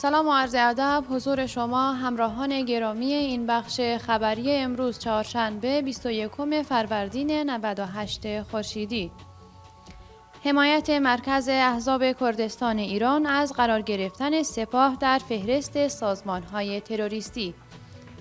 سلام و عرض ادب حضور شما همراهان گرامی این بخش خبری امروز چهارشنبه 21 فروردین 98 خورشیدی. حمایت مرکز احزاب کردستان ایران از قرار گرفتن سپاه در فهرست سازمان‌های تروریستی.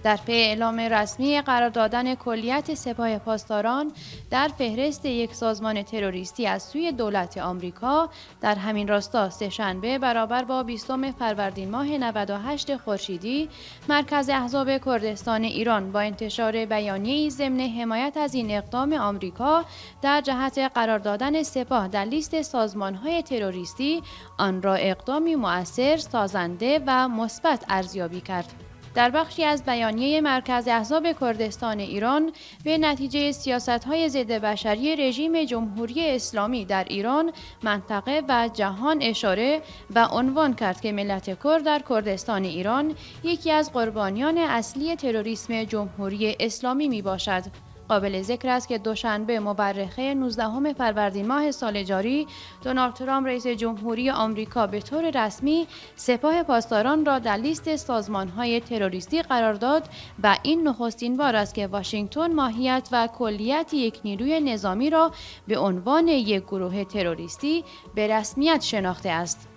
در پی اعلام رسمی قرار دادن کلیت سپاه پاسداران در فهرست یک سازمان تروریستی از سوی دولت آمریکا، در همین راستا سه‌شنبه برابر با 20 فروردین ماه 98 خورشیدی، مرکز احزاب کردستان ایران با انتشار بیانیه‌ای ضمن حمایت از این اقدام آمریکا در جهت قرار دادن سپاه در لیست سازمان‌های تروریستی، آن را اقدامی مؤثر، سازنده و مثبت ارزیابی کرد. در بخشی از بیانیه مرکز احزاب کردستان ایران به نتیجه سیاست‌های ضد بشری رژیم جمهوری اسلامی در ایران، منطقه و جهان اشاره و عنوان کرد که ملت کرد در کردستان ایران یکی از قربانیان اصلی تروریسم جمهوری اسلامی میباشد. قابل ذکر است که دوشنبه مورخه 19 فروردین ماه سال جاری، دونالد ترامپ رئیس جمهوری آمریکا به طور رسمی سپاه پاسداران را در لیست سازمان‌های تروریستی قرار داد و این نخستین بار است که واشنگتن ماهیت و کلیت یک نیروی نظامی را به عنوان یک گروه تروریستی به رسمیت شناخته است.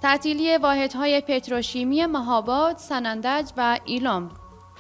تعطیلی واحدهای پتروشیمی مهاباد، سنندج و ایلام.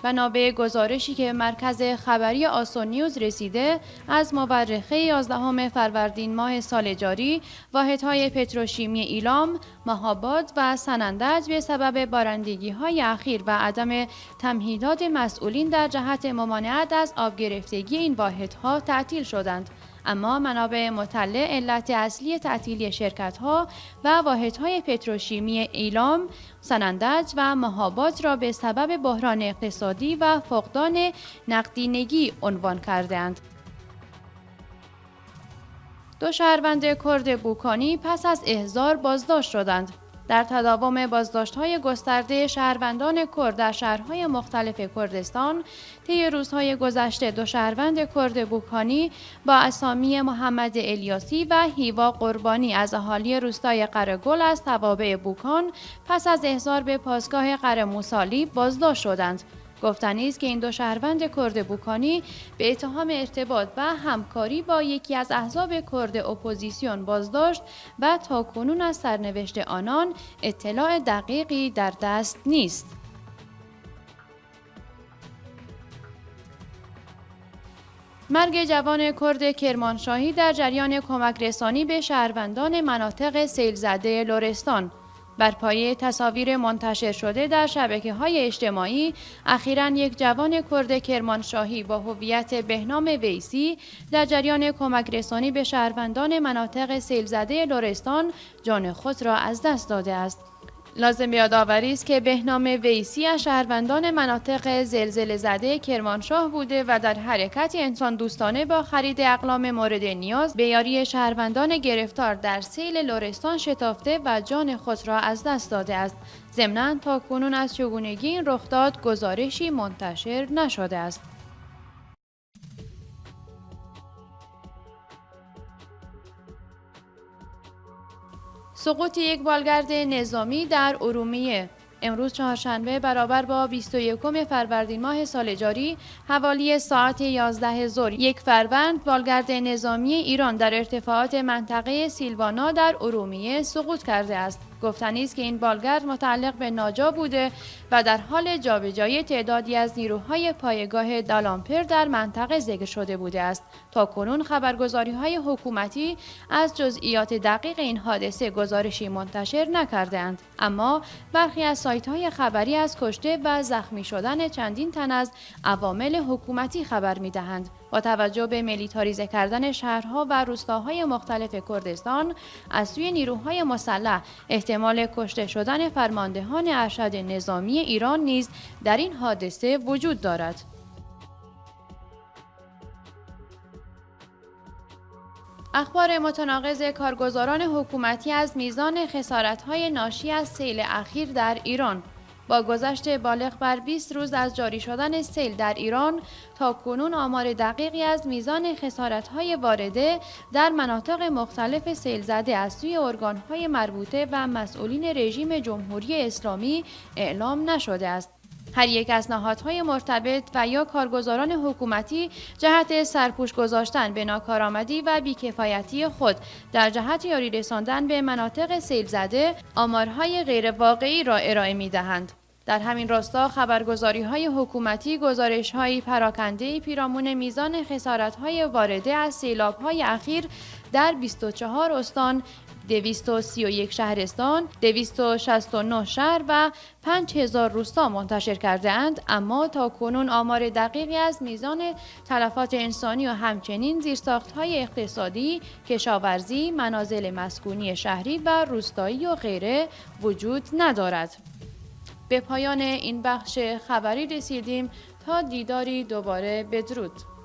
بنا به گزارشی که مرکز خبری آسون نیوز رسیده، از مورخه 11 فروردین ماه سال جاری، واحدهای پتروشیمی ایلام، مهاباد و سنندج به سبب بارندگی‌های اخیر و عدم تمهیدات مسئولین در جهت ممانعت از آب گرفتگی این واحدها تعطیل شدند. اما منابع مطلع علت اصلی تعطیلی شرکت‌ها و واحدهای پتروشیمی ایلام، سنندج و مهاباد را به سبب بحران اقتصادی و فقدان نقدینگی عنوان کردند. دو شهروند کرد بوکانی پس از احضار بازداشت شدند. در تداوم بازداشت‌های گسترده شهروندان کرد در شهرهای مختلف کردستان، طی روزهای گذشته دو شهروند کرد بوکانی با اسامی محمد الیاسی و هیوا قربانی از اهالی روستای قره‌گل از توابع بوکان پس از احضار به پاسگاه قره‌موسالی بازداشت شدند. گفتنی است که این دو شهروند کرد بوکانی به اتهام ارتباط و همکاری با یکی از احزاب کرد اپوزیسیون بازداشت و تاکنون از سرنوشت آنان اطلاع دقیقی در دست نیست. مرگ جوان کرد کرمانشاهی در جریان کمک رسانی به شهروندان مناطق سیل‌زده لرستان. بر پایه تصاویر منتشر شده در شبکه‌های اجتماعی، اخیراً یک جوان کرد کرمانشاهی با هویت بهنام ویسی در جریان کمک رسانی به شهروندان مناطق سیل‌زده لرستان جان خود را از دست داده است. لازم به یادآوری است که بهنام ویسی از شهروندان مناطق زلزله زده کرمانشاه بوده و در حرکت انسان دوستانه با خرید اقلام مورد نیاز به یاری شهروندان گرفتار در سیل لرستان شتافته و جان خود را از دست داده است. ضمناً تاکنون از چگونگی این رخداد گزارشی منتشر نشده است. سقوط یک بالگرد نظامی در ارومیه. امروز چهارشنبه برابر با 21 فروردین ماه سال جاری، حوالی ساعت 11 ظهر، یک فروند بالگرد نظامی ایران در ارتفاعات منطقه سیلوانا در ارومیه سقوط کرده است. گفتنی است که این بالگرد متعلق به ناجا بوده و در حال جابجایی تعدادی از نیروهای پایگاه دالامپر در منطقه ذکر شده بوده است. تاکنون خبرگزاری‌های حکومتی از جزئیات دقیق این حادثه گزارشی منتشر نکرده‌اند، اما برخی از سایت‌های خبری از کشته و زخمی شدن چندین تن از عوامل حکومتی خبر می‌دهند. با توجه به میلیتاریزه کردن شهرها و روستاهای مختلف کردستان از سوی نیروهای مسلح، احتمال کشته شدن فرماندهان ارشد نظامی ایران نیز در این حادثه وجود دارد. اخبار متناقض کارگزاران حکومتی از میزان خسارت‌های ناشی از سیل اخیر در ایران. با گذشت بالغ بر 20 روز از جاری شدن سیل در ایران، تاکنون آمار دقیقی از میزان خسارت‌های وارده در مناطق مختلف سیل زده از سوی ارگان‌های مربوطه و مسئولین رژیم جمهوری اسلامی اعلام نشده است. هر یک از نهادهای مرتبط و یا کارگزاران حکومتی جهت سرپوش گذاشتن به ناکارآمدی و بیکفایتی خود در جهت یاری رساندن به مناطق سیل زده آمارهای غیر واقعی را ارائه می‌دهند. در همین راستا خبرگزاری‌های حکومتی گزارش‌های پراکنده‌ای پیرامون میزان خسارت‌های وارده از سیلاب‌های اخیر در 24 استان، 231 شهرستان، 269 شهر و 5000 روستا منتشر کرده‌اند، اما تاکنون آمار دقیقی از میزان تلفات انسانی و همچنین زیرساخت‌های اقتصادی، کشاورزی، منازل مسکونی شهری و روستایی و غیره وجود ندارد. به پایان این بخش خبری رسیدیم. تا دیداری دوباره، بدرود.